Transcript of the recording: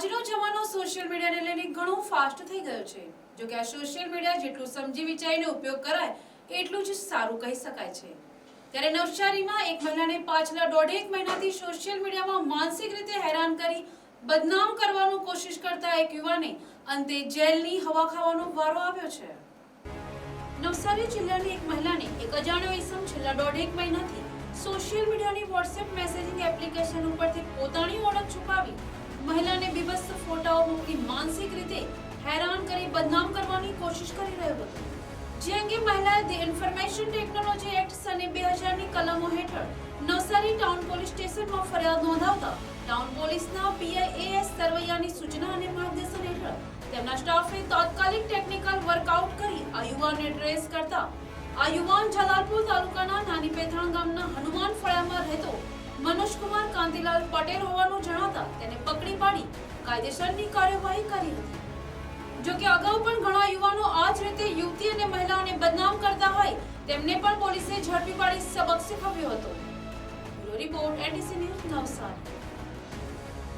આજનો જમાનો સોશિયલ મીડિયાને લઈને ઘણો ફાસ્ટ થઈ ગયો છે। જો કે આ સોશિયલ મીડિયા જેટલું સમજી વિચારીને ઉપયોગ કરાય એટલું જ સારું કહી શકાય છે। ત્યારે નવસારીમાં એક મહિલાને પાછલા 1.5 મહિનાથી સોશિયલ મીડિયામાં માનસિક રીતે હેરાન કરી બદનામ કરવાનો કોશિશ કરતા એક યુવાને અંતે જેલની હવા ખાવાનો વારો આવ્યો છે। નવસારી જિલ્લાની એક મહિલાને એક અજાણ્યો ઇસમ છેલ્લા 1.5 મહિનાથી સોશિયલ મીડિયાની વોટ્સએપ મેસેજિંગ એપ્લિકેશન ઉપરથી પોતાની ઓળખ છુપાવી મહિલાને બીભત્સ ફોટાઓ મૂકી માનસિક રીતે હેરાન કરી બદનામ કરવાની કોશિશ કરી રહ્યો હતો। જે અંગે મહિલાએ ધી ઇન્ફોર્મેશન ટેકનોલોજી એક્ટ સને 2000 ની કલમો હેઠળ નવસારી ટાઉન પોલીસ સ્ટેશનમાં ફરિયાદ નોંધાવતા ટાઉન પોલીસના પીઆઈએએસ સરવૈયાની સૂચના અને માર્ગદર્શન હેઠળ તેમના સ્ટાફે તાત્કાલિક ટેકનિકલ વર્કઆઉટ કરી આ યુવાનને ટ્રેસ કરતા આ યુવાન જલાલપુર તાલુકાના નાની પેથાણ ગામના હનુમાન ફળિયામાં રહેતો મનોજકુમાર કાંતિલાલ પટેલ હોવાનું જણાતા તેને પકડી પાડી કાયદેસરની કાર્યવાહી કરી હતી। જો કે અગાઉ પણ ઘણા યુવાનો આ જ રીતે યુવતી અને મહિલાઓને બદનામ કરતા હોય તેમને પણ પોલીસે ઝડપી પાડી સબક શીખવ્યો હતો। Bureau report NTC news Navsari.